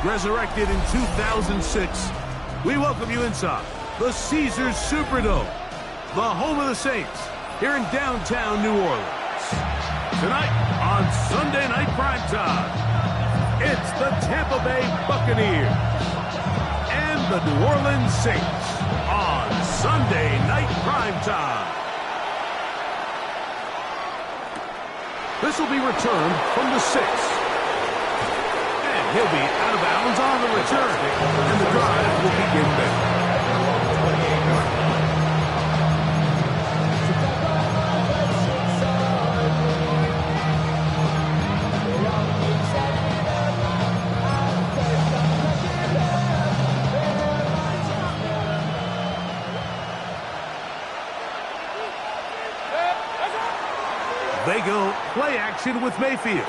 Resurrected in 2006, we welcome you inside the Caesars Superdome, the home of the Saints, here in downtown New Orleans. Tonight on Sunday Night Primetime, it's the Tampa Bay Buccaneers and the New Orleans Saints on Sunday Night Primetime. This will be returned from the 6. And he'll be out of bounds on the return. And the drive will begin there. They go play action with Mayfield.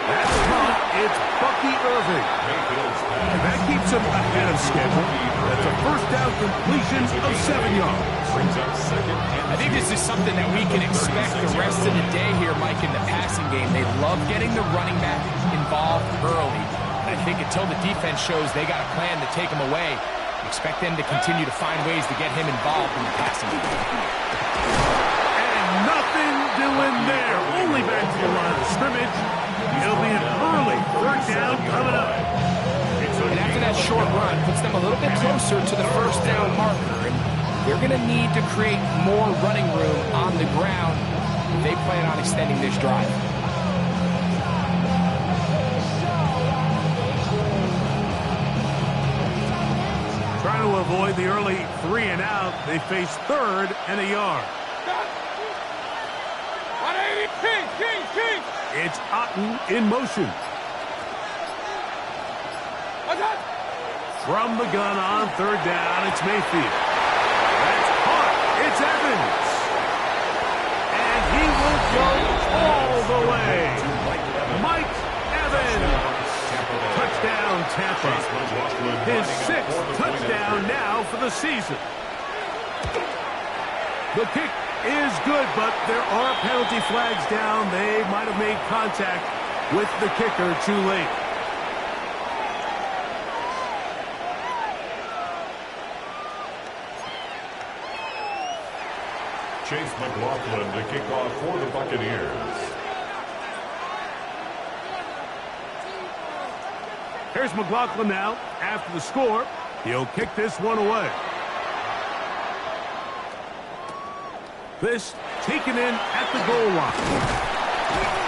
That's caught. It's Bucky Irving. And that keeps him ahead of schedule. That's a first down completion of 7 yards. I think this is something that we can expect the rest of the day here, Mike, in the passing game. They love getting the running back involved early. And I think until the defense shows they got a plan to take him away, expect them to continue to find ways to get him involved in the passing game. Nothing doing there. Only back to the line of scrimmage. It'll be an early third down coming up. And after that short run, puts them a little bit closer to the first down marker. And they're going to need to create more running room on the ground if they plan on extending this drive. Trying to avoid the early 3 and out. They face 3rd and a yard. It's Otten in motion. From the gun on 3rd down, it's Mayfield. That's caught. It's Evans. And he will go all the way. Mike Evans. Touchdown, Tampa. His 6th touchdown now for the season. The kick is good, but there are penalty flags down. They might have made contact with the kicker too late. Chase McLaughlin to kick off for the Buccaneers. Here's McLaughlin now. After the score, he'll kick this one away. This taken in at the goal line.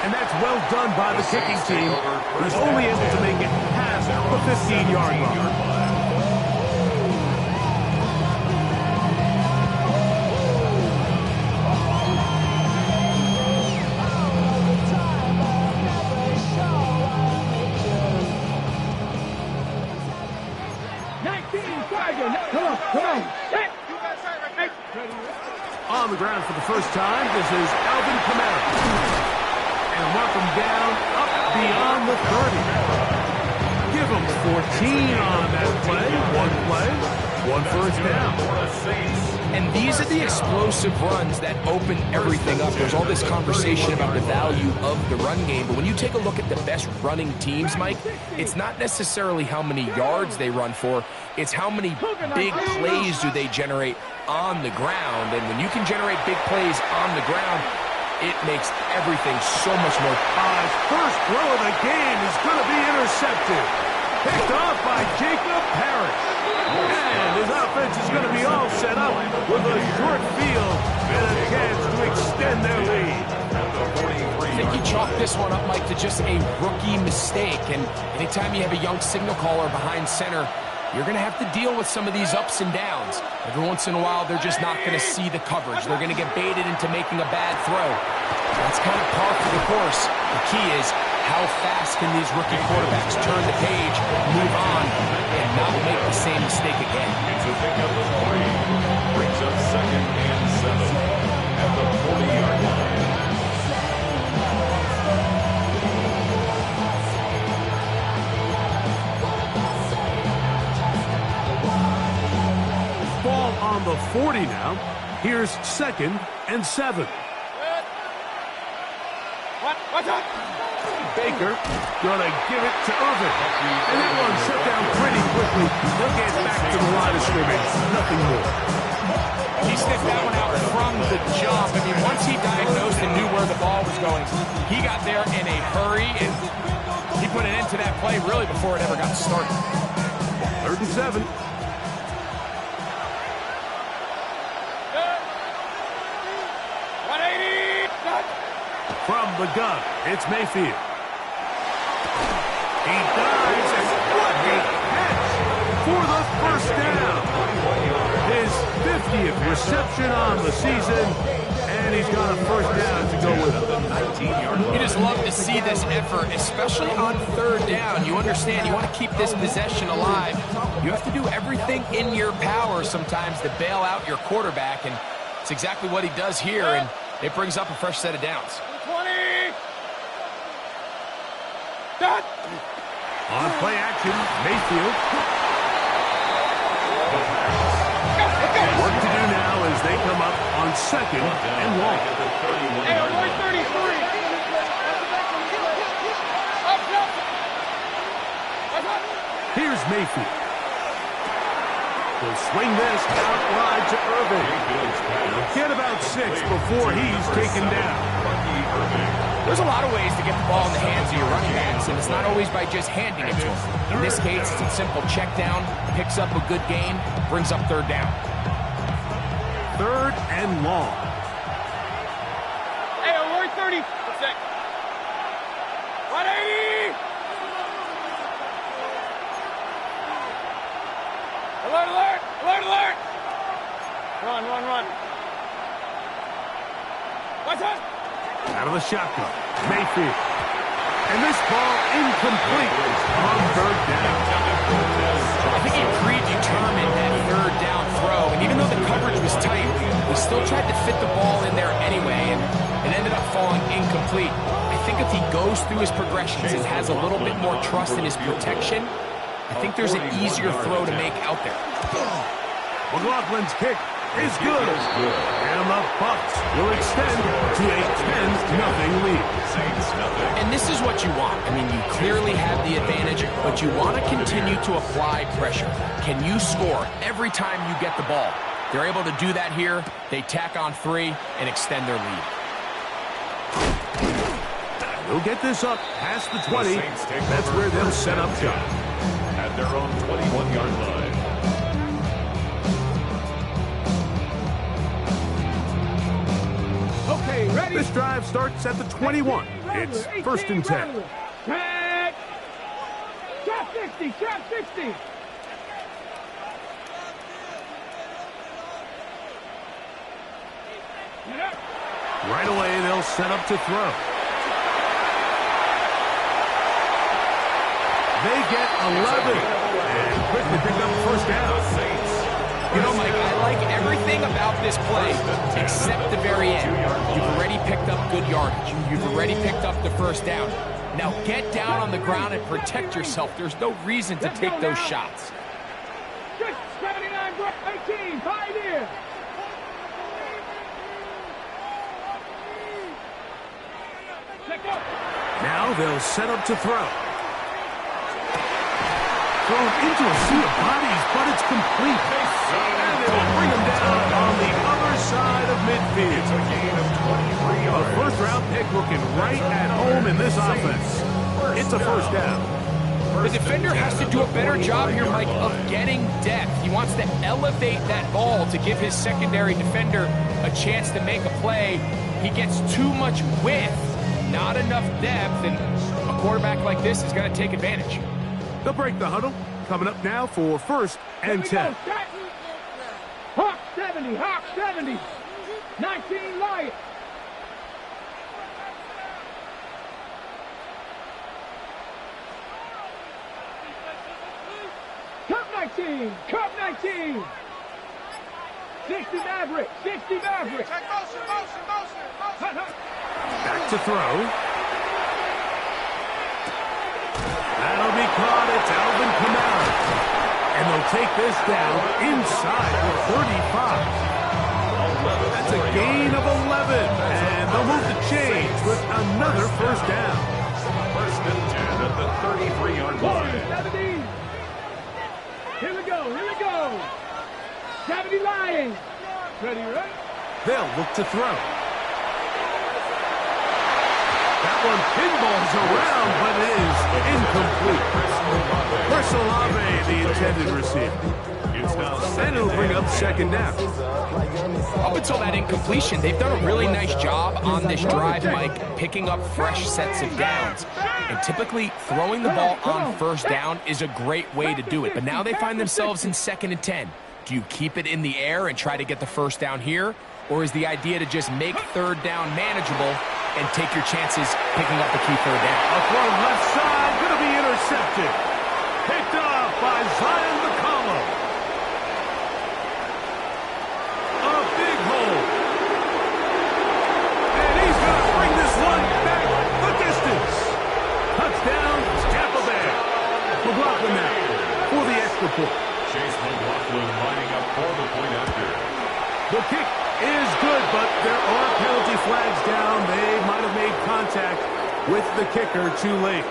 And that's well done by the kicking team, who's only able to make it past the 15-yard line. On the ground for the first time, this is Alvin Kamara. And mark him down up beyond the 30. Give him 14 on that play. One first down. And these are the explosive runs that open everything up. There's all this conversation about the value of the run game, but when you take a look at the best running teams, Mike, it's not necessarily how many yards they run for, it's how many big plays do they generate on the ground. And when you can generate big plays on the ground, it makes everything so much more. First throw of the game is going to be intercepted. Picked off by Jacob Parrish. And his offense is going to be all set up with a short field and a chance to extend their lead. I think you chalk this one up, Mike, to just a rookie mistake. And anytime you have a young signal caller behind center, you're going to have to deal with some of these ups and downs. Every once in a while, they're just not going to see the coverage. They're going to get baited into making a bad throw. That's kind of par for the course. The key is, how fast can these rookie quarterbacks turn the page, move on, and not make the same mistake again? It's a pick up of 3. Brings up 2nd and 7 at the 40-yard line. Ball on the 40 now. Here's 2nd and 7. Big Baker gonna give it to Irvin. And that one shut down pretty quickly. He'll get back to the line of scrimmage. Nothing more. He sniffed that one out from the jump. I mean, once he diagnosed and knew where the ball was going, he got there in a hurry, and he put an end to that play really before it ever got started. 3rd and 7. From the gun, it's Mayfield. He dives, and what a catch for the first down. His 50th reception on the season, and he's got a first down to go with it. You just love to see this effort, especially on 3rd down. You understand, you want to keep this possession alive. You have to do everything in your power sometimes to bail out your quarterback, and it's exactly what he does here, and it brings up a fresh set of downs. 20! On play action, Mayfield. Work to do now as they come up on 2nd and long. Hey, 133! Here's Mayfield. He'll swing this out wide to Irvin. Get about 6 before he's taken down. There's a lot of ways to get the ball in the hands of your running backs, and it's not always by just handing it to them. In this case, it's a simple check down, picks up a good gain, brings up 3rd down. 3rd and long. Hey, 130! 180! Alert, alert! Alert, alert! Run. What's up? Out of the shotgun, Mayfield. And this ball incomplete on 3rd down. I think he predetermined that 3rd down throw, and even though the coverage was tight, he still tried to fit the ball in there anyway, and it ended up falling incomplete. I think if he goes through his progressions and has a little bit more trust in his protection, I think there's an easier throw to make out there. McLaughlin's kick is good. And the Bucs will extend to a 10-0 lead. And this is what you want. I mean, you clearly have the advantage, but you want to continue to apply pressure. Can you score every time you get the ball? They're able to do that here. They tack on 3 and extend their lead. They'll get this up past the 20. That's where they'll set up shop. At their own 21-yard line. Okay, ready? This drive starts at the 21. It's 1st and 10. Tag! Trap 60! Trap 60! Right away, they'll set up to throw. They get 11 and quickly pick up 1st down. You know, Mike, I like everything about this play except the very end. You've already picked up good yardage. You've already picked up the 1st down. Now get down on the ground and protect yourself. There's no reason to take those shots. 79, 18, 5 here. Now they'll set up to throw. Thrown into a sea of bodies, but it's complete. And they will bring him down on the other side of midfield. A 1st-round pick looking right at home in this offense. It's a 1st down. The defender has to do a better job here, Mike, of getting depth. He wants to elevate that ball to give his secondary defender a chance to make a play. He gets too much width, not enough depth, and a quarterback like this is going to take advantage. They'll break the huddle. Coming up now for 1st and 10. Hawk 70, Hawk 70. 19 Lions. Cup 19, Cup 19. 60 Maverick, 60 Maverick. Back to throw. That'll be caught. It's Alvin Kamara. And they'll take this down inside the 35. That's a gain of 11. And they'll move the chains with another 1st down. 33-yard Ball line. to 70. Here we go, here we go. 70 Lions. Ready, right? They'll look to throw. That one pinballs around, but it is incomplete. Chris Olave, the intended receiver. And it'll bring up second down. Up until that incompletion, they've done a really nice job on this drive, Mike, picking up fresh sets of downs. And typically, throwing the ball on first down is a great way to do it. But now they find themselves in 2nd and 10. Do you keep it in the air and try to get the first down here? Or is the idea to just make 3rd down manageable and take your chances picking up the key 3rd down? A throw left side, going to be intercepted. Picked up by Zion McCollum. A big hole. And he's going to bring this one back the distance. Touchdown, Tampa Bay. McLaughlin now for the extra point. Chase McLaughlin lining up for the point after. The kick is good, but there are penalty flags down. They might have made contact with the kicker too late.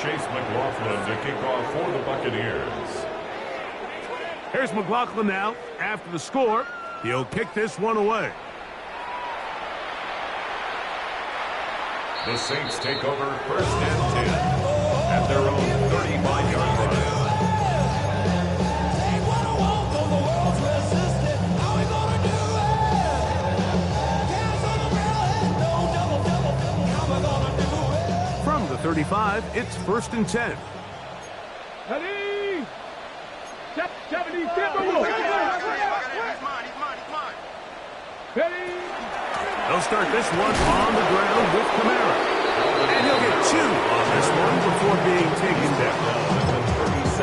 Chase McLaughlin to kick off for the Buccaneers. Here's McLaughlin now. After the score, he'll kick this one away. The Saints take over 1st and 10 at their own 35-yard line. From the 35, it's 1st and 10. Ready? 70 Timberwolves. Ready? They'll start this one on the ground with Kamara. And he'll get 2 on this one before being taken down.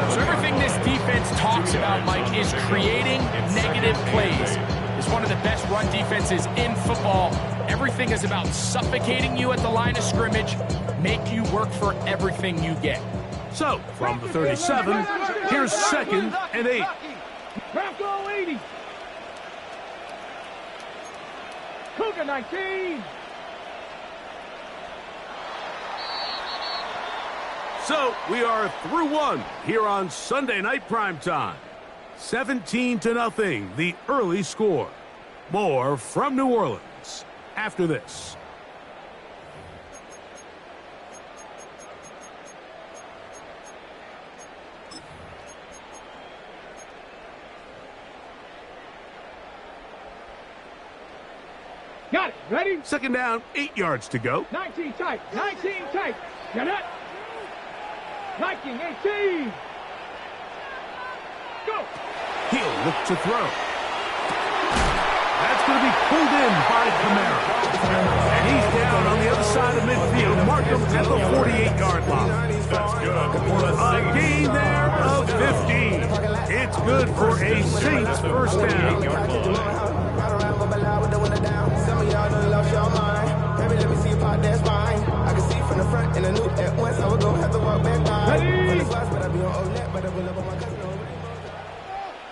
So everything this defense talks about, Mike, is creating negative plays. It's one of the best run defenses in football. Everything is about suffocating you at the line of scrimmage, make you work for everything you get. So, from the 37, here's 2nd and 8. Bronco 80. Cougar 19. So, we are through one here on Sunday Night Primetime. 17-0, the early score. More from New Orleans after this. Got it. Ready? 2nd down, 8 yards to go. 19 tight. 19 tight. Get it? 19, 18. Go. He'll look to throw. That's going to be pulled in by Kamara. And he's down on the other side of midfield. Mark him at the 48-yard line. That's good. A gain there of 15. It's good for a Saints first down.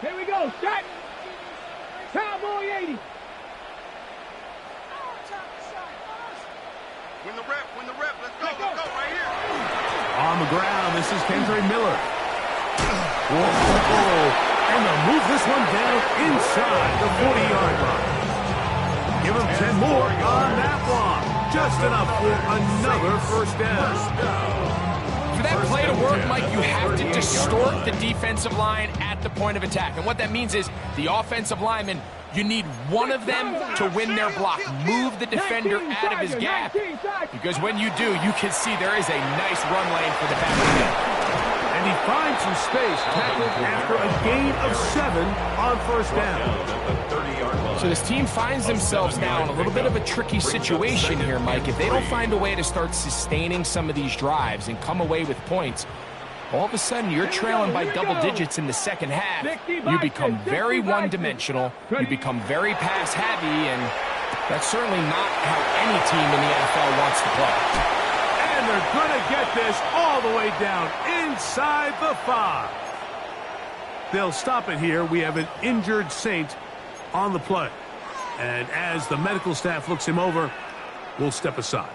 Here we go. Shot. Cowboy 80. Win the rep. Let's go right here. On the ground, this is Kendre Miller. Whoa. And they'll move this one down inside the 40-yard line. Give him 10 more on that one. Just enough for another first down. For that play to work, Mike, you have to distort the defensive line at the point of attack. And what that means is the offensive lineman, you need one of them to win their block. Move the defender out of his gap. Because when you do, you can see there is a nice run lane for the back of the net. And he finds some space, tackled after a gain of 7 on first down. So this team finds themselves now in a little bit of a tricky situation here, Mike. If they don't find a way to start sustaining some of these drives and come away with points, all of a sudden you're trailing by double digits in the second half. You become very one-dimensional. You become very pass-heavy, and that's certainly not how any team in the NFL wants to play. And they're going to get this all the way down inside the 5. They'll stop it here. We have an injured Saint on the play. And as the medical staff looks him over, we'll step aside.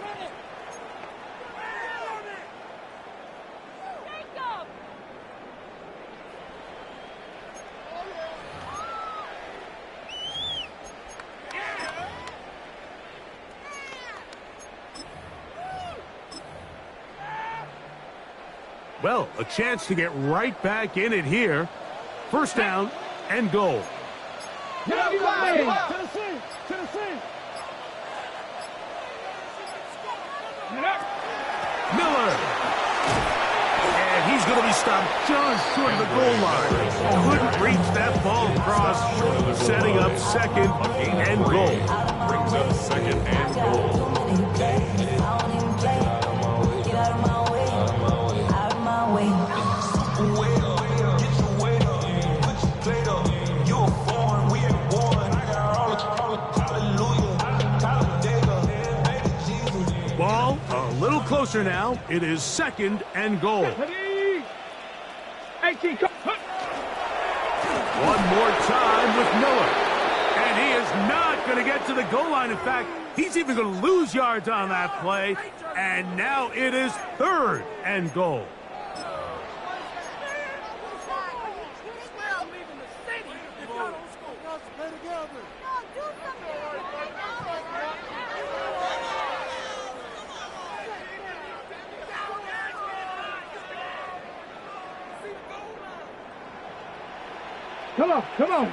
Well, a chance to get right back in it here. First down and goal. Miller. And he's going to be stopped just short of the goal line. Couldn't reach that ball across, setting up second and goal. Brings up second and goal. Ball a little closer now. It is second and goal. One more time with Miller. And he is not going to get to the goal line. In fact, he's even going to lose yards on that play. And now it is third and goal. Come on.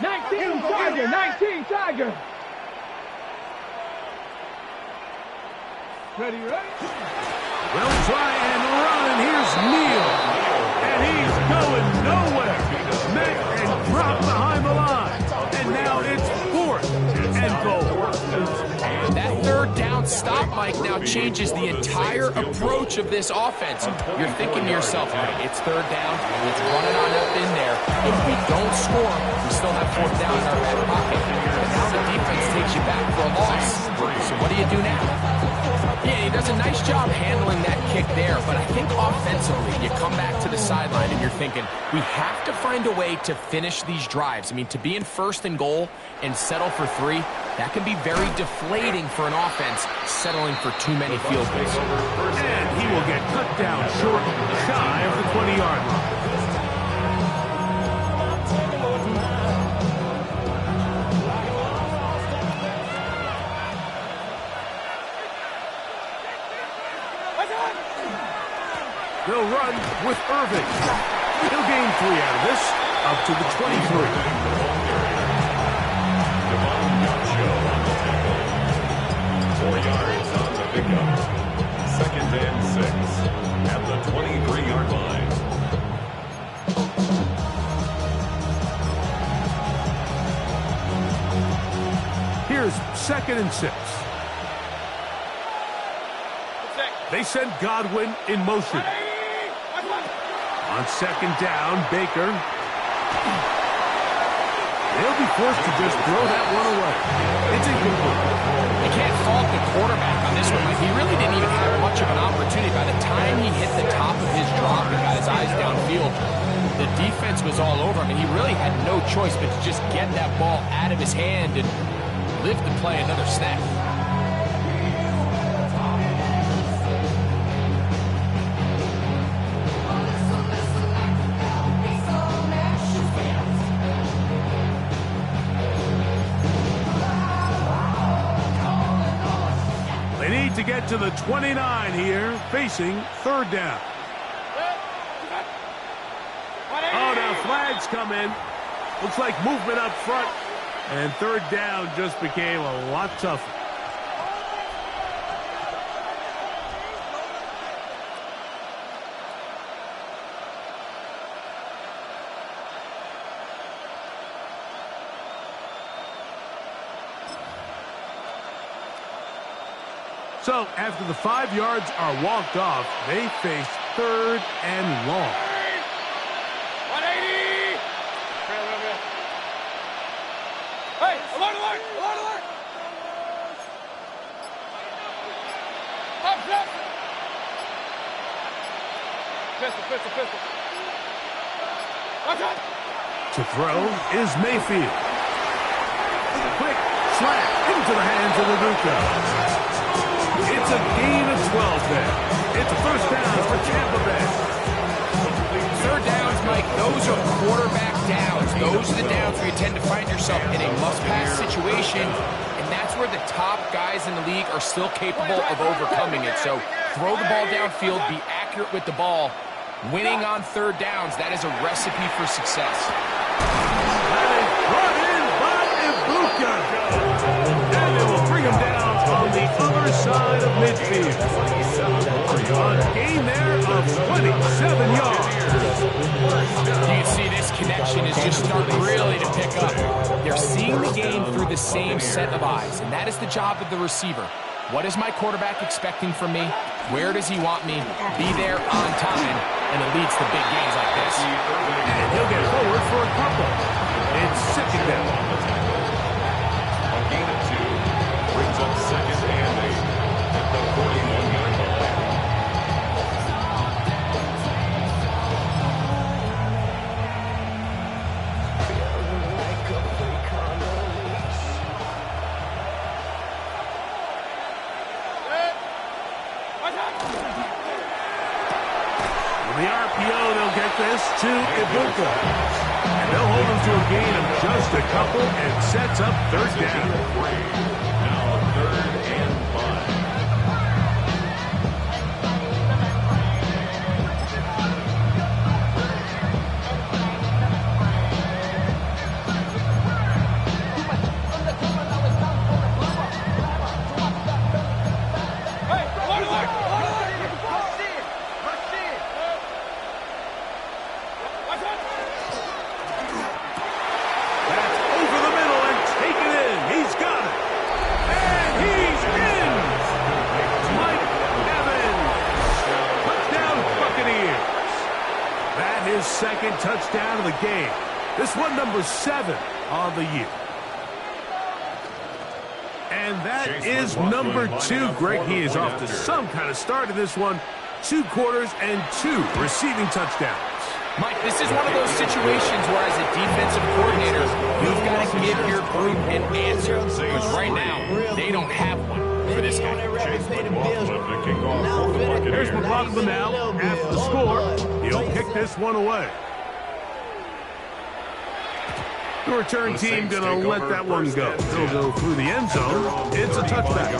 19 Tiger. Ready? They'll try and run, and here's Neal. And he's going nowhere. Met and dropped behind the line. And now it's fourth and goal. That third down stop, Mike, now changes the entire approach of this offense. You're thinking to yourself, hey, it's third down, let's run it on up in there. If we don't score, we still have fourth down in our back pocket. And now the defense takes you back for a loss. So what do you do now? Yeah, he does a nice job handling that kick there, but I think offensively, you come back to the sideline and you're thinking, we have to find a way to finish these drives. I mean, to be in first and goal and settle for 3, that can be very deflating for an offense settling for too many field goals. And he will get cut down short, shy of the 20-yard line. They'll run with Irving. He'll gain 3 out of this, up to the 23. Second and 6 at the 23-yard line. Here's second and 6. They send Godwin in motion. On second down, Baker. They'll be forced to just throw that one away. It's incomplete. You can't fault the quarterback on this one. He really didn't even have much of an opportunity. By the time he hit the top of his drop and got his eyes downfield, the defense was all over him, and he really had no choice but to just get that ball out of his hand and live to play another snap. To get to the 29 here, facing third down. Oh, now flags come in. Looks like movement up front. And third down just became a lot tougher. So, after the 5 yards are walked off, they face third and long. 180! Hey, alert, alert, alert, alert! Up, up! Pistol. Watch out! To throw is Mayfield. Quick slap into the hands of Laduca. It's a gain of 12 there. It's a first down for Tampa Bay. Third downs, Mike, those are quarterback downs. Those are the downs where you tend to find yourself in a must-pass situation, and that's where the top guys in the league are still capable of overcoming it. So throw the ball downfield, be accurate accurate with the ball, winning on third downs, that is a recipe for success. That is brought in by Ibuka. And they will bring him down on the other side of midfield. A gain there of 27 yards. You can see this connection is just starting really to pick up. They're seeing the game through the same set of eyes, and that is the job of the receiver. What is my quarterback expecting from me? Where does he want me? Be there on time, and it leads to big gains like this. And he'll get forward for a couple. It's second down. A gain of 2 brings up second and 8 at the 41-yard line. The RPO, they'll get this to Ibuka. And they'll hold him to a gain of just a couple and sets up third down. Now third and 5. Second touchdown of the game. This one number 7 on the year. And that is number 2. Greg, he is off to some kind of start in this one. 2 quarters and 2 receiving touchdowns. Mike, this is one of those situations where as a defensive coordinator, you've got to give your group an answer. Because right now, they don't have one for this guy. Here's McLaughlin now after the score. He'll kick this one away. The return team going to let that one go. He'll go through the end zone. It's a touchback.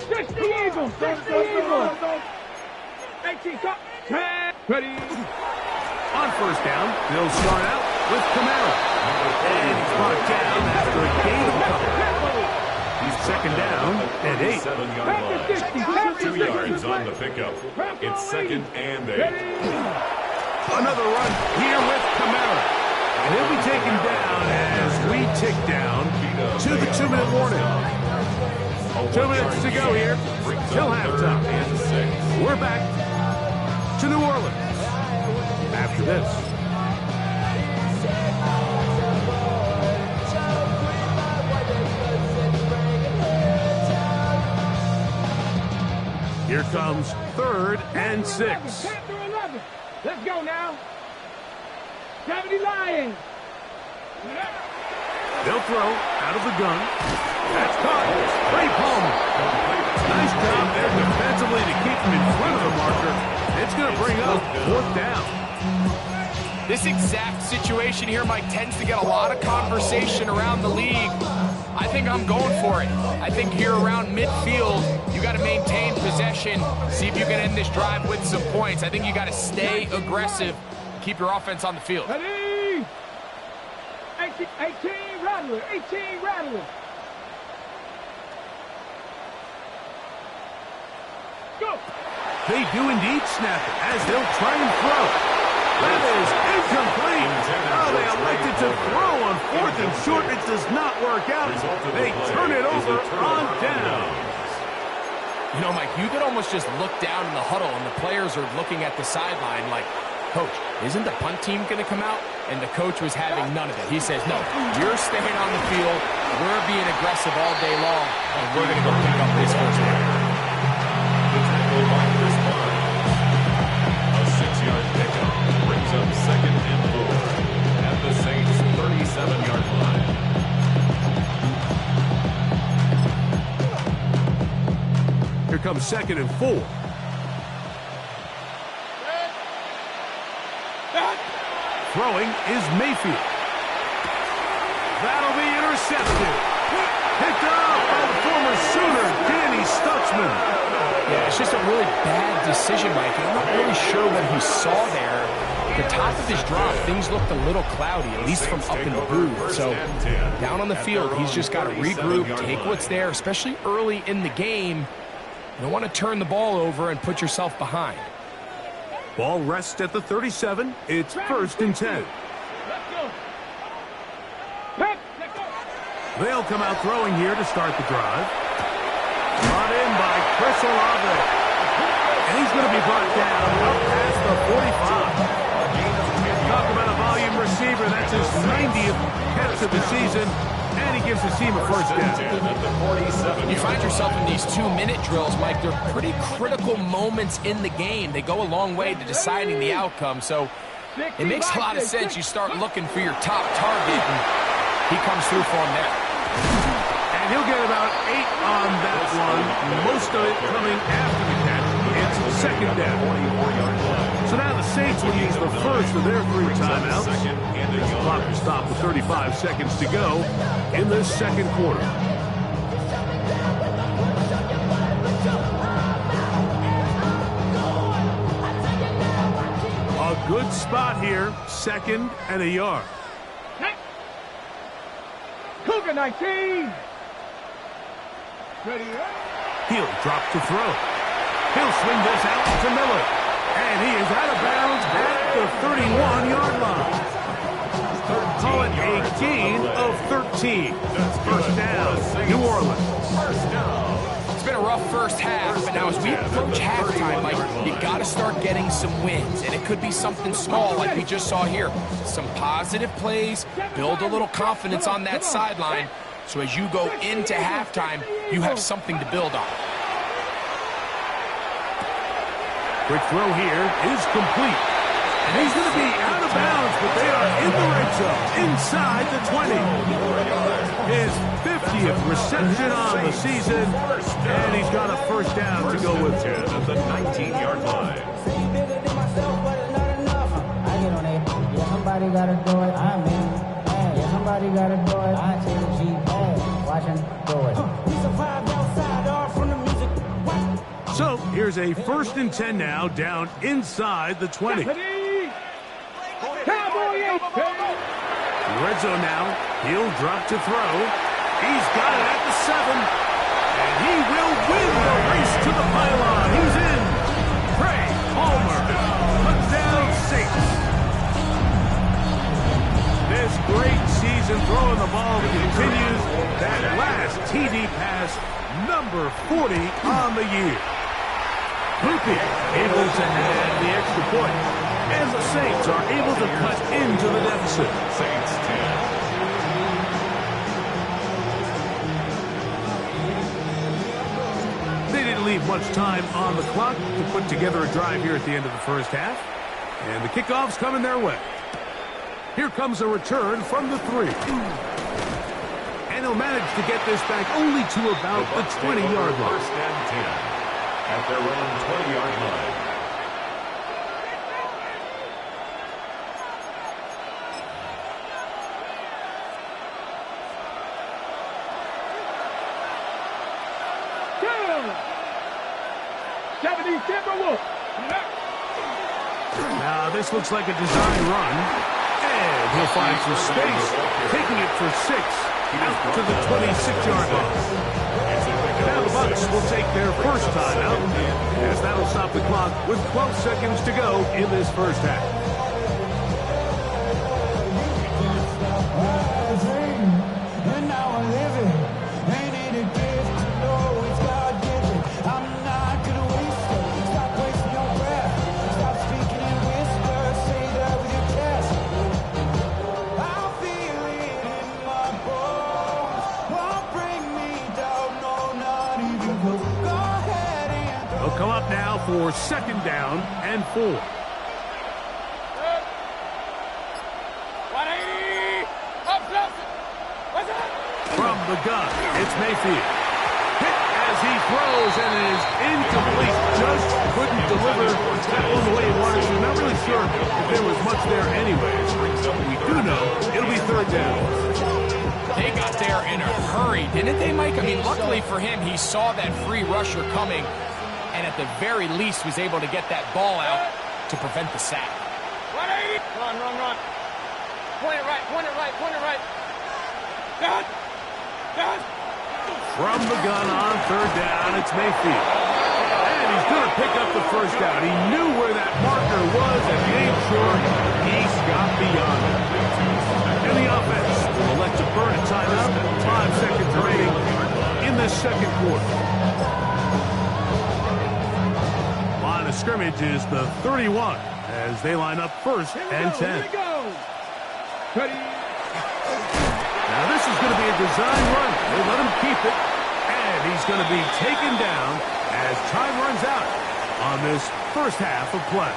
Touch the Eagles! Touch the Eagles! 18, cut! Ready! On first down, they'll start out with Camara. And he's brought down after a gain of a couple. He's second down and 8. 7-yard line. 2 yards on the pickup. It's second and 8. Another run here with Camara. And he'll be taken down as we tick down to the 2-minute warning. 2 minutes to go here till halftime. We're back to New Orleans after this. Here comes 3rd and 6. Let's go now. 70 Lions. They'll throw out of the gun. That's caught. Ray Palmer. Nice job there defensively to keep him in front of the marker. It's going to bring up 4th down. This exact situation here, Mike, tends to get a lot of conversation around the league. I think I'm going for it. I think here around midfield, you got to maintain possession, see if you can end this drive with some points. I think you got to stay aggressive, keep your offense on the field. Ready? 18 Rattler, 18 Rattler. Go. They do indeed snap it as they'll try and throw. That is incomplete. Oh, they elected to throw on 4th and short. It does not work out. They turn it over on down. You know, Mike, you could almost just look down in the huddle and the players are looking at the sideline like, Coach, isn't the punt team going to come out? And the coach was having none of it. He says, no, you're staying on the field. We're being aggressive all day long, and we're going to go pick up this first down. The tackle by Chris Bond. A 6-yard pickup brings up second and 4 at the Saints' 37-yard line. Here comes 2nd and 4. Throwing is Mayfield. That'll be intercepted. Picked up by the former Sooner, Danny Stutzman. Yeah, it's just a really bad decision, Mike. I'm not really sure what he saw there. At the top of his drop, things looked a little cloudy, at least from up in the booth. So down on the field, he's just got to regroup, take what's there, especially early in the game. You don't want to turn the ball over and put yourself behind. Ball rests at the 37. It's 1st and 10. They'll come out throwing here to start the drive. Brought in by Chris Olave. And he's going to be brought down up past the 45. Talk about a volume receiver. That's his 90th catch of the season. And he gives his team a first down. You find yourself in these 2-minute drills, Mike. They're pretty critical moments in the game. They go a long way to deciding the outcome. So it makes a lot of sense. You start looking for your top target, and he comes through for him there. And he'll get about 8 on that one. Most of it coming after the catch. It's 2nd down. So now the Saints will use the first of their 3 timeouts. The clock will stop with 35 seconds to go in this 2nd quarter. A good spot here, 2nd and a yard. Cougar 19. Ready? He'll drop to throw. He'll swing this out to Miller. And he is out of bounds at the 31-yard line. Call it a gain of 13. First down, New Orleans. It's been a rough first half, but now as we approach halftime, Mike, you got to start getting some wins. And it could be something small like we just saw here. Some positive plays, build a little confidence on that sideline. So as you go into halftime, you have something to build on. Quick throw here is complete. And he's going to be out of bounds, but they are in the red zone, inside the 20. His 50th reception on the season, and he's got a first down to go with 10 at the 19-yard line. Somebody gotta do it. I'm in. Somebody gotta do it. I take the G. Watching, do it. We survived outside, all from the music. So here's a 1st and 10 now, down inside the 20. Red zone now. He'll drop to throw. He's got it at the 7. And he will win the race to the pylon. He's in. Trey Palmer. Touchdown Saints. This great season throwing the ball continues. That last TD pass, number 40 on the year. Lupi able to add the extra point. And the Saints are able to cut into the deficit. Saints 10. They didn't leave much time on the clock to put together a drive here at the end of the first half. And the kickoff's coming their way. Here comes a return from the 3. And he'll manage to get this back only to about the 20-yard line. 1st and 10 at their own 20-yard line. Now this looks like a design run. And he'll find some space, taking it for 6 out to the 26-yard line. Now the Bucs will take their first timeout, as that'll stop the clock with 12 seconds to go in this first half. Come up now for 2nd down and 4. From the gun, it's Mayfield. Hit as he throws, and it is incomplete. Just couldn't deliver that one the way he wanted to. Not really sure if there was much there anyways. We do know it'll be third down. They got there in a hurry, didn't they, Mike? I mean, luckily for him, he saw that free rusher coming, and at the very least was able to get that ball out to prevent the sack. Run. Point it right. Dad. From the gun on third down, it's Mayfield. And he's going to pick up the first down. He knew where that marker was and made sure he got beyond it. And the offense will elect to burn a timeout. 5 seconds remaining in the second quarter. Line of scrimmage is the 31 as they line up first and 10. Here we go. Ready. Now this is going to be a design run. They let him keep it. And he's going to be taken down as time runs out on this first half of play.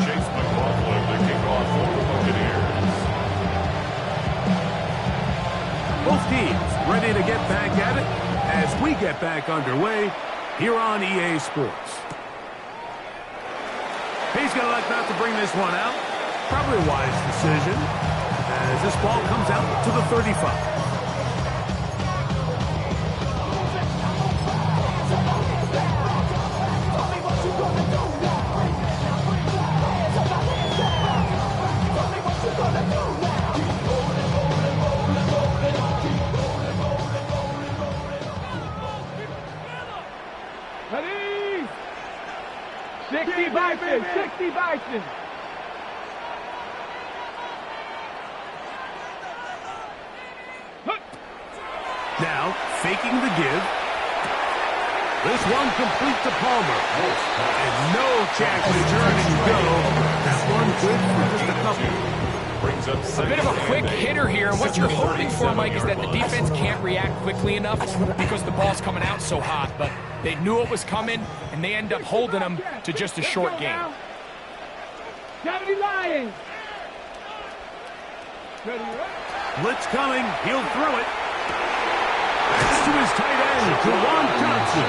Chase McLaughlin, the kickoff for the Bgdeans. Both teams ready to get back at it as we get back underway here on EA Sports. He's going to elect not to bring this one out. Probably a wise decision as this ball comes out to the 35. Ready. 60 Bison. Now, faking the give. This one complete to Palmer. And no chance to turn and go. That one good for just a couple. Brings up A bit of a quick hitter here, and what you're hoping for, Mike, is that the defense can't react quickly enough because the ball's coming out so hot, but they knew it was coming, and they end up holding them to just a short game. Cavity lying. Ready, Blitz coming. He'll throw it. That's to his tight end, Juwan Johnson.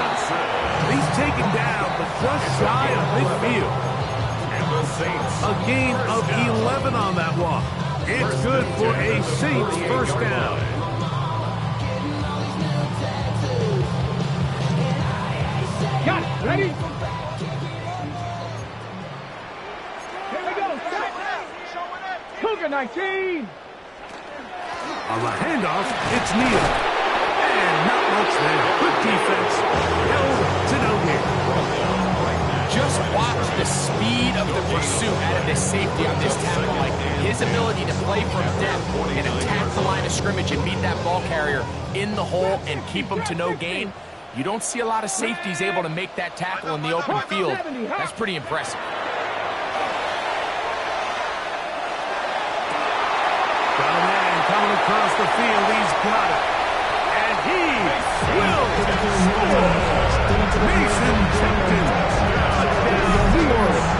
He's taken down, but just shy of midfield. And the Saints. A gain of 11 on that walk. It's good for a Saints first down. Got it. Ready? Here we go. Cougar 19. On the handoff, it's Neal. And not much there. Good defense. Held to no gain. Just watch the speed of the pursuit out of this safety on this tackle. Like his ability to play from depth and attack the line of scrimmage and beat that ball carrier in the hole and keep him to no gain. You don't see a lot of safeties able to make that tackle in the open field. That's pretty impressive. Got a man coming across the field. He's got it. And he will score. Mason Jenkins. Touchdown, New Orleans.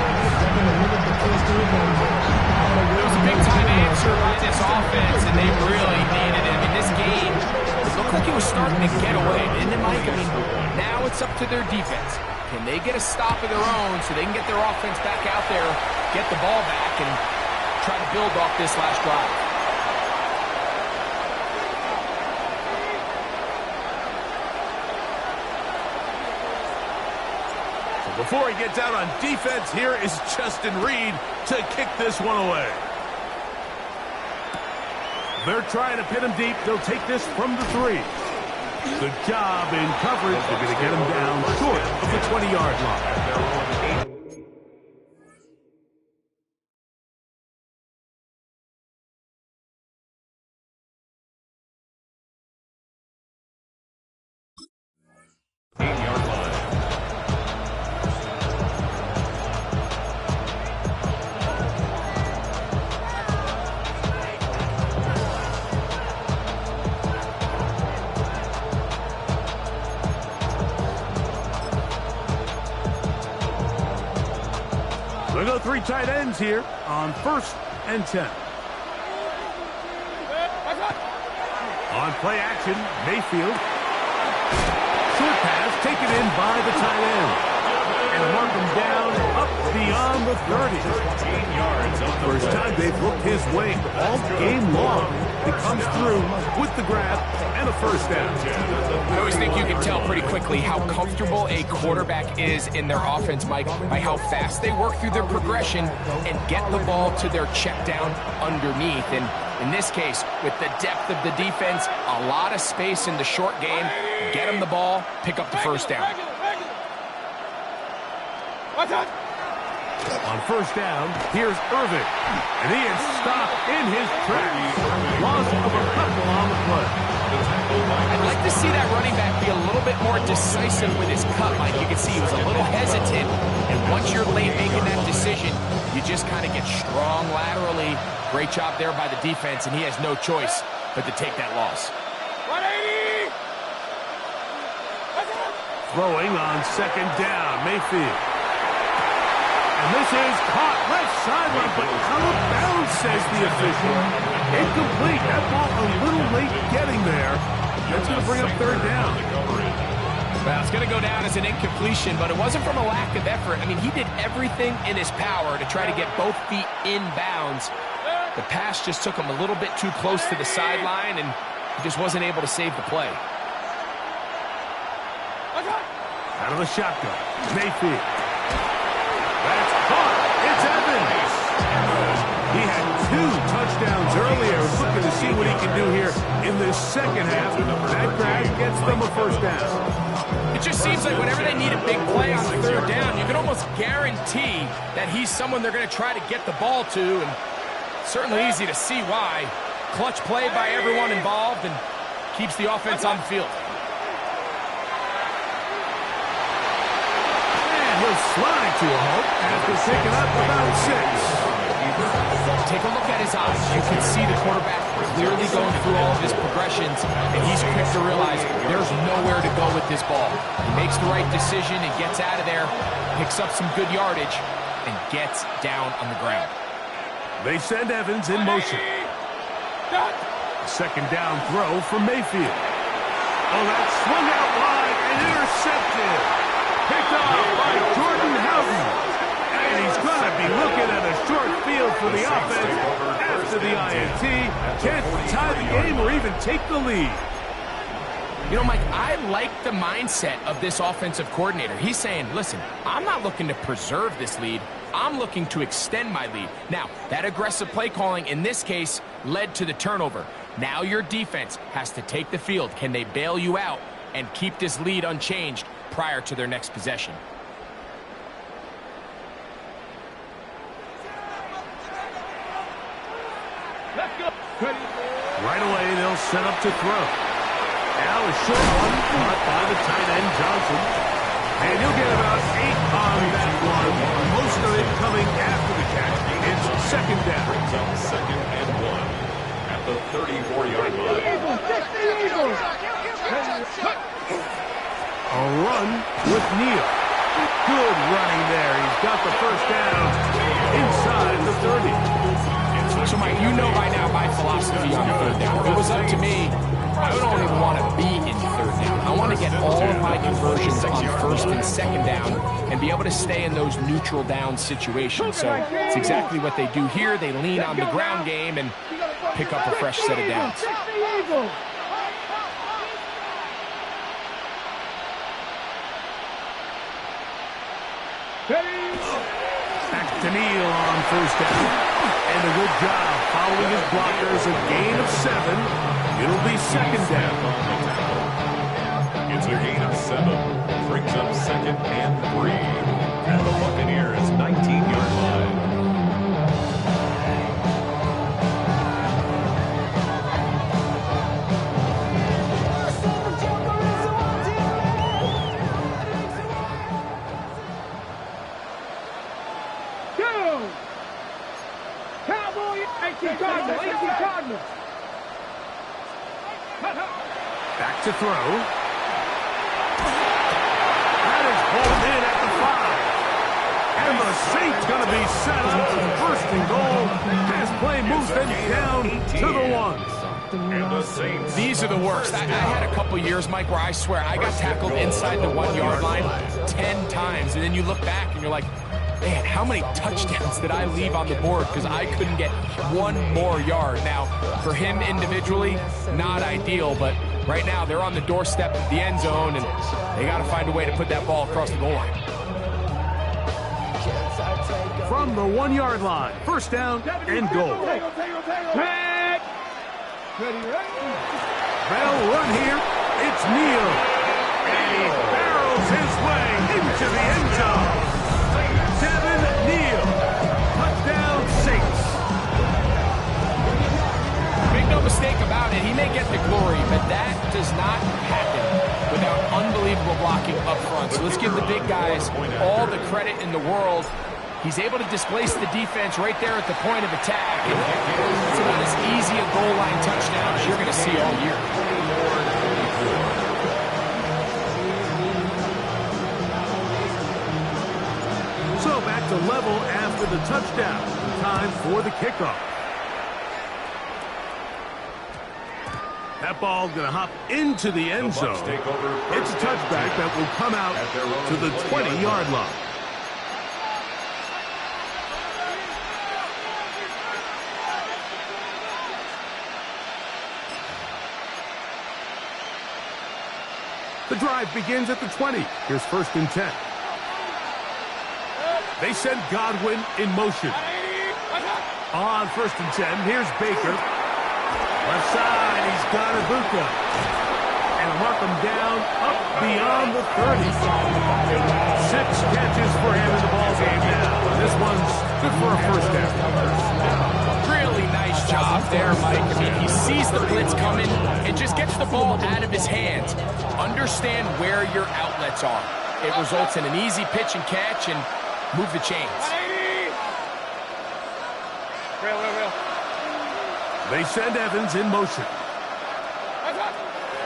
It was a big-time answer by this offense, and they really needed it. I mean, this game, it looked like it was starting to get away, didn't it, Mike? I mean, now it's up to their defense. Can they get a stop of their own so they can get their offense back out there, get the ball back, and try to build off this last drive? Before he gets out on defense, here is Justin Reed to kick this one away. They're trying to pin him deep. They'll take this from the 3. Good job in coverage. They're going to get him down short of the 20-yard line. We'll go 3 tight ends here on 1st and 10. On play action, Mayfield. taken in by the tight end. And mark him down up beyond the 30. 14 yards on the First time they've looked his way all game long. He comes through with the grab and a first down. I always think you can tell pretty quickly how comfortable a quarterback is in their offense, Mike, by how fast they work through their progression and get the ball to their check down underneath. And in this case, with the depth of the defense, a lot of space in the short game, get them the ball, pick up the first down. On first down, here's Irvin. And he is stopped in his tracks. Loss of a couple on the play. I'd like to see that running back be a little bit more decisive with his cut, Mike. You can see he was a little hesitant. And once you're late making that decision, you just kind of get strong laterally. Great job there by the defense, and he has no choice but to take that loss. 180! Throwing on second down, Mayfield. And this is caught left sideline, but out of bounds, says the official. Incomplete. That ball a little late getting there. That's going to bring up third down. Well, it's going to go down as an incompletion, but it wasn't from a lack of effort. I mean, he did everything in his power to try to get both feet in bounds. The pass just took him a little bit too close to the sideline, and he just wasn't able to save the play. Out of the shotgun, Mayfield. That's caught. It's Evans. He had 2 touchdowns earlier. Looking to see what he can do here in this second half. That grab gets them a first down. It just seems like whenever they need a big play on third down, you can almost guarantee that he's someone they're going to try to get the ball to, and certainly easy to see why. Clutch play by everyone involved and keeps the offense on the field. He'll slide to a halt after picking up about 6. Take a look at his eyes. You can see the quarterback clearly going through all of his progressions, and he's quick to realize there's nowhere to go with this ball. He makes the right decision and gets out of there, picks up some good yardage, and gets down on the ground. They send Evans in motion. Second down throw from Mayfield. Oh, that swung out wide and intercepted. Picked off by Jordan Houghton. And he's going to be looking at a short field for the offense after the INT. Can't tie the game or even take the lead. You know, Mike, I like the mindset of this offensive coordinator. He's saying, listen, I'm not looking to preserve this lead. I'm looking to extend my lead. Now, that aggressive play calling in this case led to the turnover. Now your defense has to take the field. Can they bail you out and keep this lead unchanged prior to their next possession? Let's go. Right away, they'll set up to throw. Now a short one caught by the tight end, Johnson. And he'll get about 8 on that one. Most of it coming after the catch. It's second down. Brings up second and 1 at the 34-yard line. A run with Neal. Good running there. He's got the first down inside the 30. So, Mike, you know by now my philosophy on third down. If it was up to me, I don't even want to be in third down. I want to get all of my conversions on first and second down and be able to stay in those neutral down situations. So it's exactly what they do here. They lean on the ground game and pick up a fresh set of downs. Back to Neal on first down. And a good job following his blockers. A gain of 7. It'll be second down. It's a gain of 7. Brings up second and 3 at the Buccaneers' 19-yard line. Back to throw. That is pulled in at the 5. And the Saints going to be set up. First and goal. Pass play moves them down to the 1. And the Saints. These are the worst. I had a couple years, Mike, where I swear I got tackled inside the 1 yard line 10 times. And then you look back and you're like, man, how many touchdowns did I leave on the board because I couldn't get one more yard? Now, for him individually, not ideal, but right now they're on the doorstep of the end zone, and they got to find a way to put that ball across the goal line. From the 1 yard line, first down and goal. Back. Ready. They'll run here. It's Neal. And he barrels his way into the end zone. Devin Neal. Touchdown Saints. Make no mistake about it, he may get the glory, but that does not happen without unbelievable blocking up front. So let's give the big guys all the credit in the world. He's able to displace the defense right there at the point of attack. And it's about as easy a goal line touchdown as you're going to see all year. So back to level after the touchdown. Time for the kickoff. That ball going to hop into the end zone. It's a touchback that will come out to the 20-yard line. The drive begins at the 20. Here's first and 10. They send Godwin in motion. On first and 10, here's Baker. Left side, he's got Ibuka. And mark him down up beyond the 30. 6 catches for him in the ballgame now. This one's good for a first down. Really nice job there, Mike. I mean, he sees the blitz coming and just gets the ball out of his hands. Understand where your outlets are. It results in an easy pitch and catch and move the chains. Real. They send Evans in motion.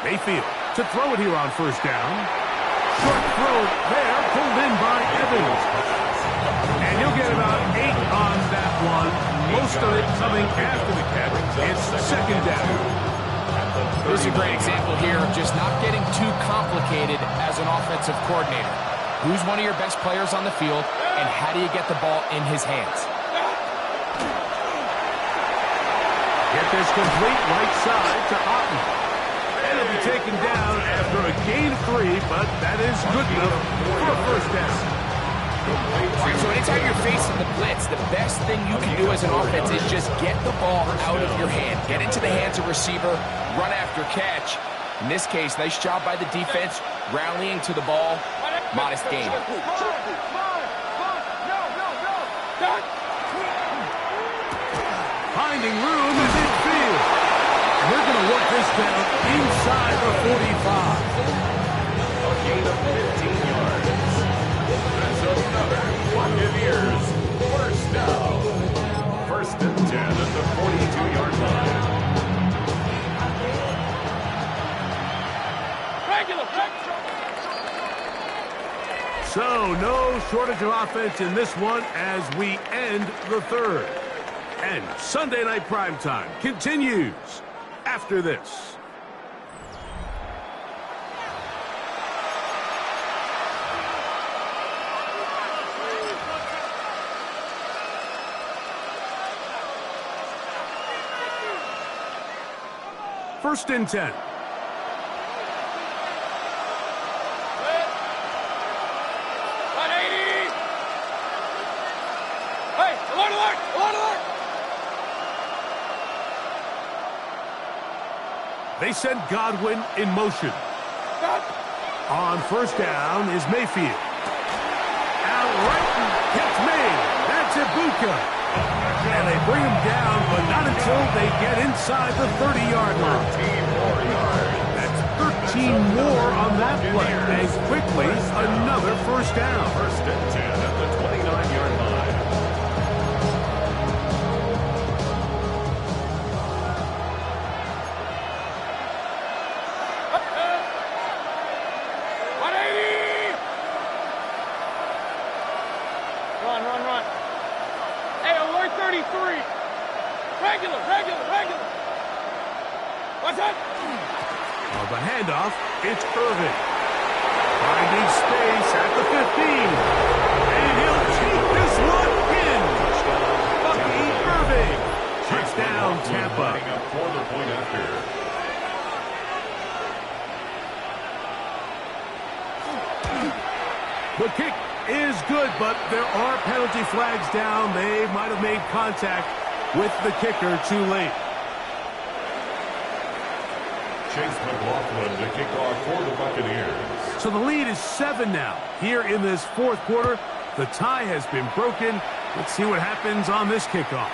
Mayfield to throw it here on first down. Short throw there, pulled in by Evans. And you'll get about 8 on that one. Most of it coming after the catch. It's second down. This is a great example here of just not getting too complicated as an offensive coordinator. Who's one of your best players on the field, and how do you get the ball in his hands? Get this complete right side to Otten. And it'll be taken down after a gain of 3, but that is good enough for a first down. So anytime you're facing the blitz, the best thing you can do as an offense is just get the ball out of your hand. Get into the hands of receiver, run after catch. In this case, nice job by the defense, rallying to the ball. Modest gain. Finding room is infield. And they're going to work this down inside the 45. A gain of 15 yards. That's another Buccaneers first down. First and 10 at the 42-yard line. So no shortage of offense in this one as we end the third. And Sunday Night Primetime continues after this. First and 10. They send Godwin in motion. On first down is Mayfield. Out right, catch made. That's Ibuka. And they bring him down, but not until they get inside the 30-yard line. 13 more yards. That's 13 more on that play. And quickly, another first down. First and 10 at the 29-yard line. Run. Hey, alert 33. Regular. On the handoff, it's Irving. Finding space at the 15. And he'll take this one in. Bucky Irving. Touchdown, Tampa. Up for the point after. The kick is good, but there are penalty flags down. They might have made contact with the kicker too late. Chase McLaughlin to kick off for the Buccaneers. So the lead is 7 now. Here in this fourth quarter, the tie has been broken. Let's see what happens on this kickoff.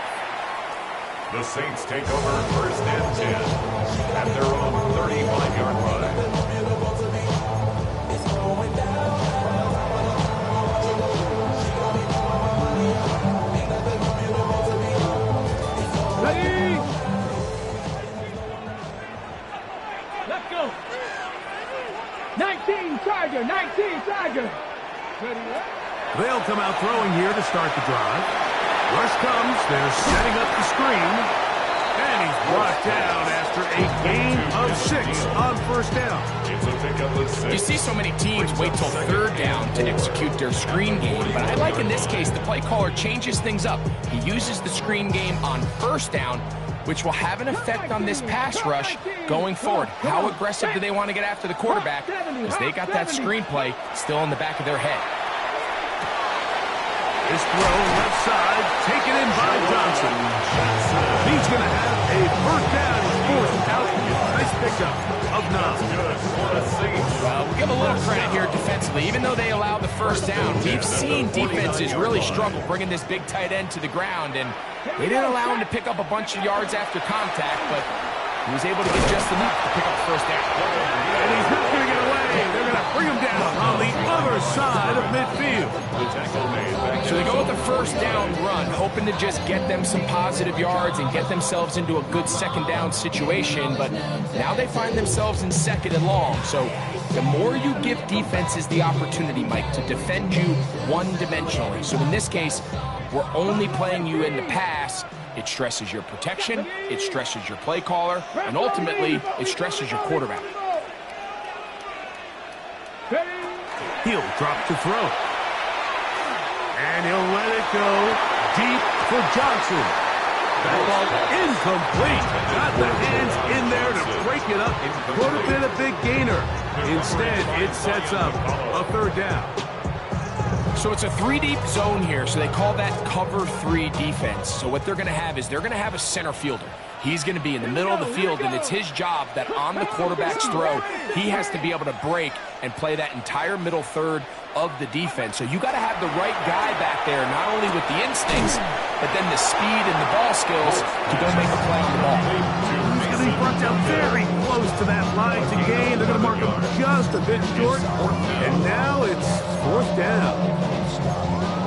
The Saints take over first and 10 at their own 35-yard line. Ready? Let's go. 19 Charger, 19 Charger. Ready, what? They'll come out throwing here to start the drive. Rush comes. They're setting up the screen. And he's brought down after a gain of 6 on first down. It's a pickup of 6. You see so many teams wait till third down to execute their screen game, but I like in this case the play caller changes things up. He uses the screen game on first down, which will have an effect on this pass rush going forward. How aggressive do they want to get after the quarterback? Because they got that screen play still in the back of their head. This throw left side, taken in by Johnson. He's going to have a first down. He's forced out. Nice pickup of 9. Well, we'll give a little credit here defensively. Even though they allowed the first down, we've seen defenses really struggle bringing this big tight end to the ground, and they didn't allow him to pick up a bunch of yards after contact, but he was able to get just enough to pick up the first down. And he's not going to get away. They're going to bring him down on the other side of midfield. So they go with the first down run, hoping to just get them some positive yards and get themselves into a good second down situation, but now they find themselves in second and long. So the more you give defenses the opportunity, Mike, to defend you one-dimensionally. So in this case, we're only playing you in the pass. It stresses your protection, it stresses your play caller, and ultimately, it stresses your quarterback. He'll drop to throw. And he'll let it go deep for Johnson. That ball incomplete. Got the hands in there to break it up. Could have been a big gainer. Instead, it sets up a third down. So it's a 3-deep zone here, so they call that cover 3 defense. So what they're going to have is they're going to have a center fielder. He's going to be in the middle of the field, and it's his job that on the quarterback's throw, he has to be able to break and play that entire middle third of the defense. So you got to have the right guy back there, not only with the instincts, but then the speed and the ball skills to go make a play on the ball. He's going to be brought down very close to that line to gain. They're going to mark him just a bit short, and now it's fourth down.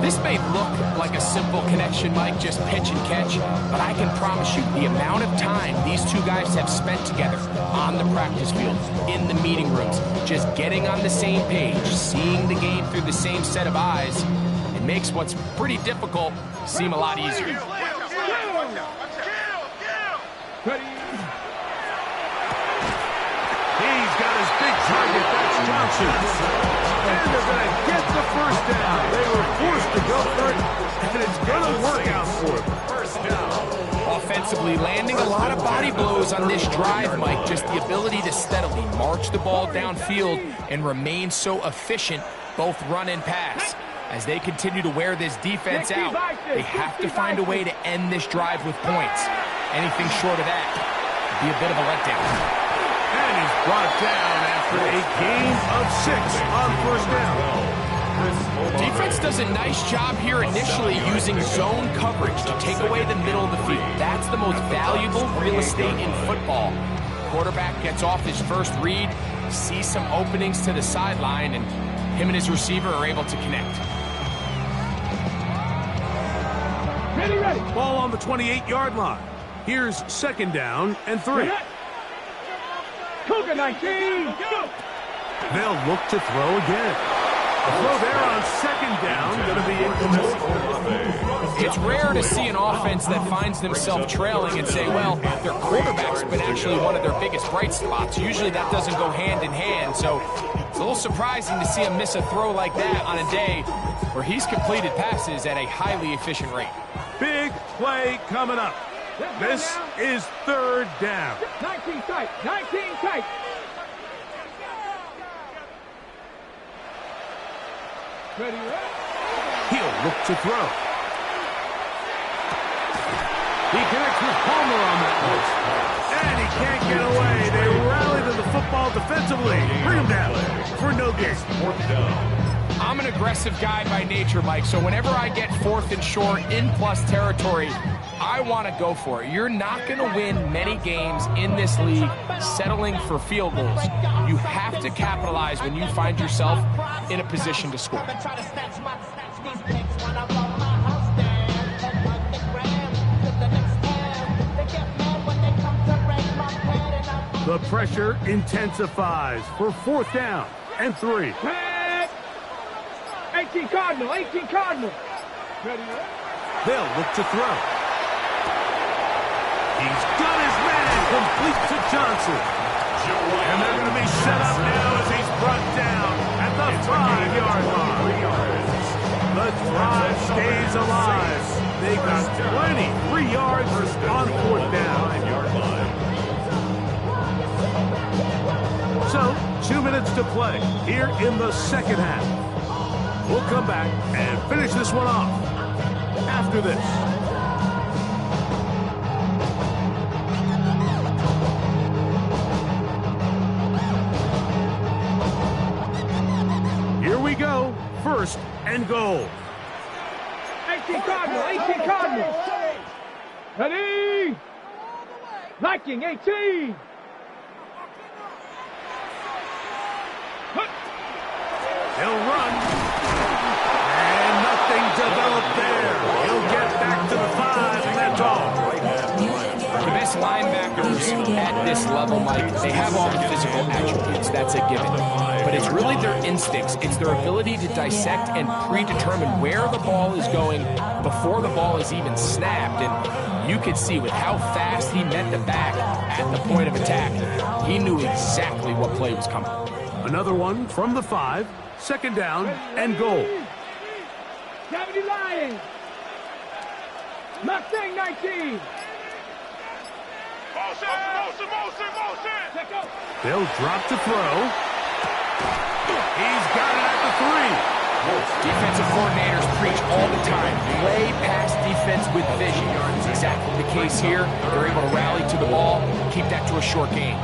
This may look like a simple connection, Mike, just pitch and catch, but I can promise you the amount of time these two guys have spent together on the practice field, in the meeting rooms, just getting on the same page, seeing the game through the same set of eyes, it makes what's pretty difficult seem a lot easier. He's got his big target. That's Johnson. And they're going to get the first down. They were forced to go for it, and it's going to work out for them. First down. Offensively, landing a lot of body blows on this drive, Mike. Just the ability to steadily march the ball downfield and remain so efficient, both run and pass. As they continue to wear this defense out, they have to find a way to end this drive with points. Anything short of that would be a bit of a letdown. And he's brought down after a gain of 6 on first down. Defense does a nice job here initially using zone coverage to take away the middle of the field. That's the most valuable real estate in football. Quarterback gets off his first read, sees some openings to the sideline, and him and his receiver are able to connect. Ready. Ball on the 28-yard line. Here's second down and 3. Cougar 19. Go. They'll look to throw again. throw there on second down, going to be incomplete. It's rare to see an offense that finds themselves trailing and say, well, their quarterback's been actually one of their biggest bright spots. Usually that doesn't go hand in hand, so it's a little surprising to see him miss a throw like that on a day where he's completed passes at a highly efficient rate. Big play coming up. This is third down. 19 tight, 19 tight. Ready, He'll look to throw. He connects with Palmer on that one. And he can't get away. They rally to the football defensively. Bring him down for no gain. I'm an aggressive guy by nature, Mike, so whenever I get fourth and short in plus territory, I want to go for it. You're not going to win many games in this league settling for field goals. You have to capitalize when you find yourself in a position to score. The pressure intensifies for fourth down and 3. 18 Cardinal, 18 Cardinal. Ready, They'll look to throw. He's got his man, complete to Johnson. And they're going to be set up now as he's brought down at the 5-yard line. The drive stays alive. They got plenty, 3 yards on fourth down. So, 2 minutes to play here in the second half. We'll come back and finish this one off after this. Here we go. First and goal. 18 Cardinal, 18 Cardinal. Ready? Viking, 18. He'll run. And nothing developed there. He'll get back to the 5, and that's all. The best linebackers at this level, Mike, they have all the physical attributes. That's a given. But it's really their instincts. It's their ability to dissect and predetermine where the ball is going before the ball is even snapped. And you could see with how fast he met the back at the point of attack, he knew exactly what play was coming. Another one from the 5. Second down and goal. Cavity Lions. Mustang 19. Motion. They'll drop to throw. He's got it at the 3. Defensive coordinators preach all the time. Play pass defense with vision. It's exactly the case here. They're able to rally to the ball, keep that to a short game.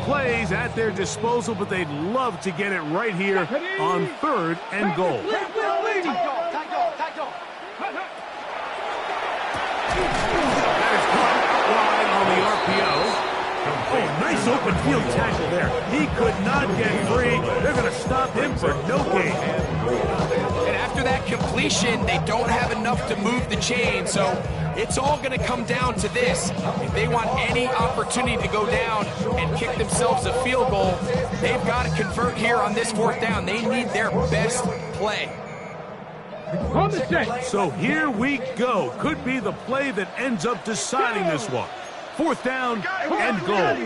Plays at their disposal, but they'd love to get it right here on third and goal. That is caught wide on the RPO. Oh, nice open field tackle there. He could not get free. They're going to stop him for no gain. And after that completion, they don't have enough to move the chain, so it's all going to come down to this. If they want any opportunity to go down and kick themselves a field goal, they've got to convert here on this fourth down. They need their best play. So here we go. Could be the play that ends up deciding this one. Fourth down and goal.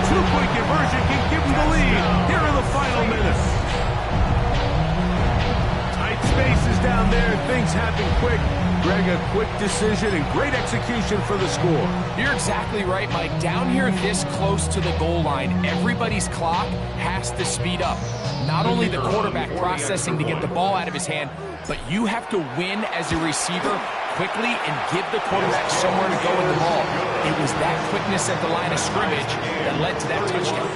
Two-point conversion can give them the lead. Here are the final minutes. Tight spaces down there. Things happen quick. Greg, a quick decision and great execution for the score. You're exactly right, Mike. Down here this close to the goal line, everybody's clock has to speed up. Not only the quarterback processing to get the ball out of his hand, but you have to win as a receiver quickly and give the quarterback somewhere to go with the ball. It was that quickness at the line of scrimmage that led to that touchdown.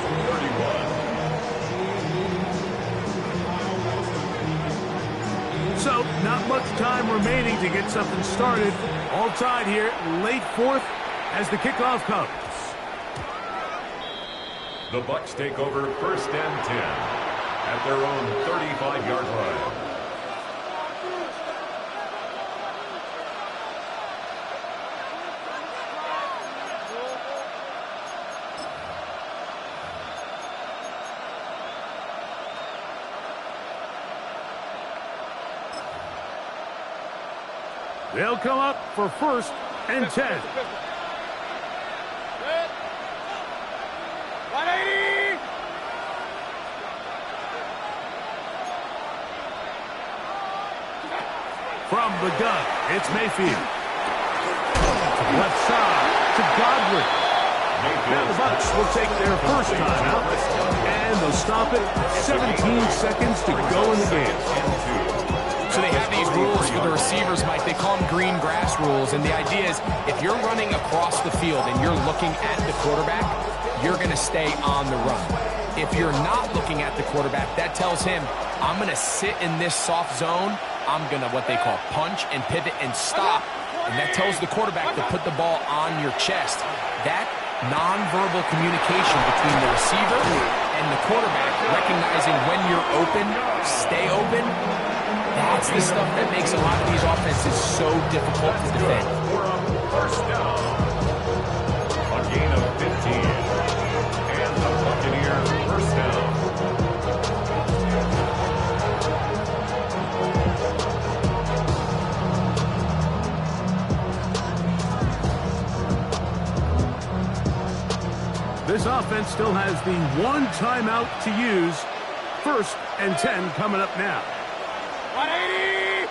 So, not much time remaining to get something started. All tied here, late fourth as the kickoff comes. The Bucs take over 1st and 10 at their own 35-yard line. They'll come up for 1st and 10. 180! From the gun, it's Mayfield. Left side to Godwin. Now the Bucs will take their first timeout, and they'll stop it. 17 seconds to go in the game. So they have these rules for the receivers, Mike. They call them green grass rules. And the idea is if you're running across the field and you're looking at the quarterback, you're going to stay on the run. If you're not looking at the quarterback, that tells him, I'm going to sit in this soft zone. I'm going to what they call punch and pivot and stop. And that tells the quarterback to put the ball on your chest. That nonverbal communication between the receiver and the quarterback, recognizing when you're open, stay open, that's the stuff that makes a lot of these offenses so difficult to defend. First down. A gain of 15. And the Buccaneers first down. This offense still has the one timeout to use. 1st and 10 coming up now. 180!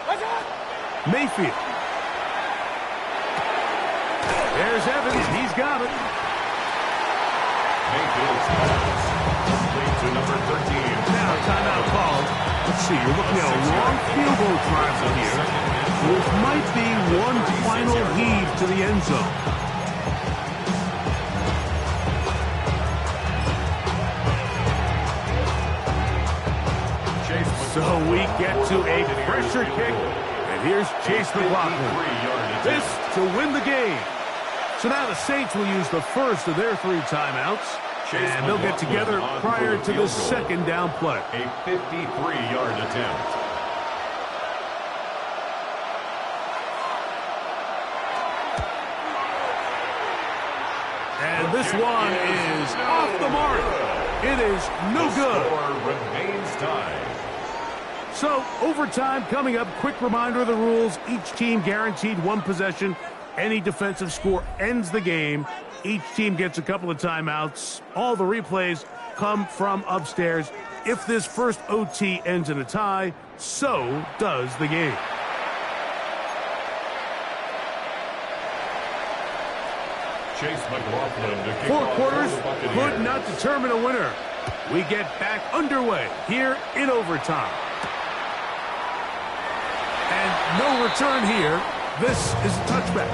What's up? Mayfield. There's Evans. He's got it. Mayfield's pass. Complete to number 13. Now timeout called. Let's see. You're looking at a long field goal drive from here. This might be one final heave to the end zone. So we get to a pressure kick, and here's Chase McLaughlin. This to win the game. So now the Saints will use the first of their 3 timeouts, and they'll get together prior to the second down play. A 53-yard attempt. And this one is off the mark. It is no good. Score remains tied. So, overtime coming up. Quick reminder of the rules. Each team guaranteed 1 possession. Any defensive score ends the game. Each team gets a couple of timeouts. All the replays come from upstairs. If this first OT ends in a tie, so does the game. Chase McLaughlin to kick 4 off quarters for the Buccaneers. could not determine a winner. We get back underway here in overtime. And no return here. This is a touchback.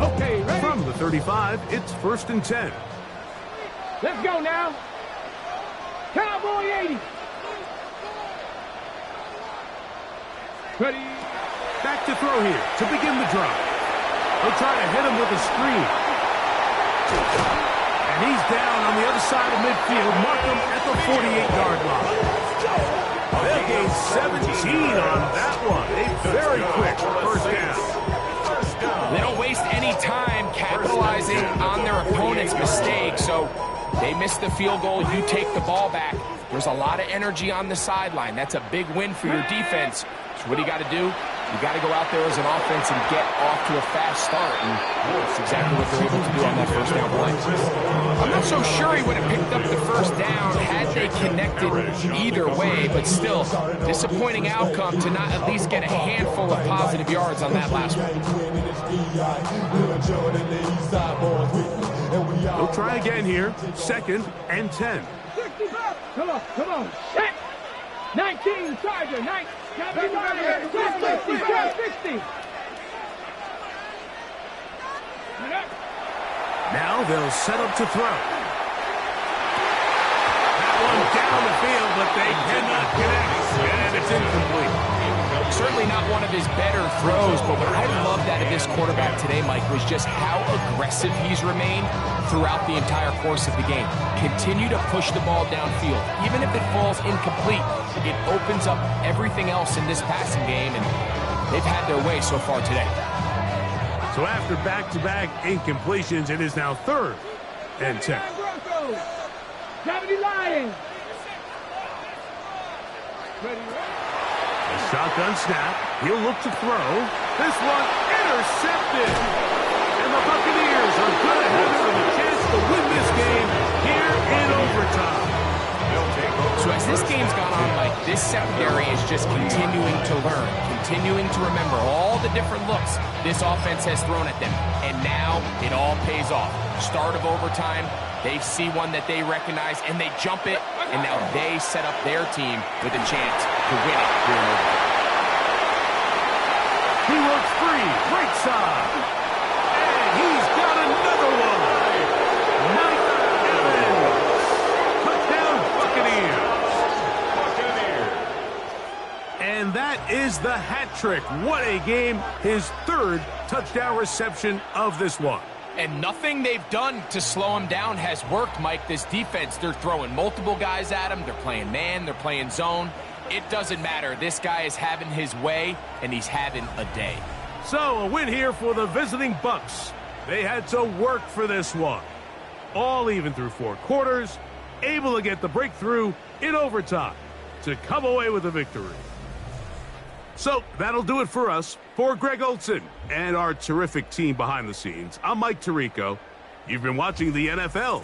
Okay, ready? From the 35, it's 1st and 10. Let's go now. Cowboy 80. Ready? Back to throw here to begin the drive. They'll try to hit him with a screen. And he's down on the other side of midfield. Mark him at the 48-yard line. They'll gain 17 on that one. A very quick first down. They don't waste any time capitalizing on their opponent's mistake, so they miss the field goal, you take the ball back. There's a lot of energy on the sideline. That's a big win for your defense. So what do you got to do? You got to go out there as an offense and get off to a fast start, and that's exactly what they're able to do on that first down play. I'm not so sure he would have picked up the first down had they connected either way, but still, disappointing outcome to not at least get a handful of positive yards on that last one. They'll try again here. 2nd and 10. Come on. Set. 19, Charger. 9. 60. Now they'll set up to throw. That one down the field, but they cannot connect. And it's incomplete. Certainly not one of his better throws, but what I loved out of this quarterback today, Mike, was just how aggressive he's remained throughout the entire course of the game. Continue to push the ball downfield. Even if it falls incomplete, it opens up everything else in this passing game, and they've had their way so far today. So after back-to-back incompletions, it is now 3rd and 10. Gravity Lions. A shotgun snap. He'll look to throw. This one intercepted. And the Buccaneers are going to have a chance to win this game here in overtime. So as this game's gone on, Mike, this secondary is just continuing to learn, continuing to remember all the different looks this offense has thrown at them. And now it all pays off. Start of overtime, they see one that they recognize, and they jump it, and now they set up their team with a chance to win it here in overtime. He works free, right side. And he's got another one. Mike Evans. Touchdown, Buccaneers. And that is the hat trick. What a game. His 3rd touchdown reception of this one. And nothing they've done to slow him down has worked, Mike. This defense, they're throwing multiple guys at him. They're playing man. They're playing zone. It doesn't matter. This guy is having his way, and he's having a day. So, a win here for the visiting Bucs. They had to work for this one. All even through 4 quarters, able to get the breakthrough in overtime to come away with a victory. So, that'll do it for us. For Greg Olson and our terrific team behind the scenes, I'm Mike Tirico. You've been watching the NFL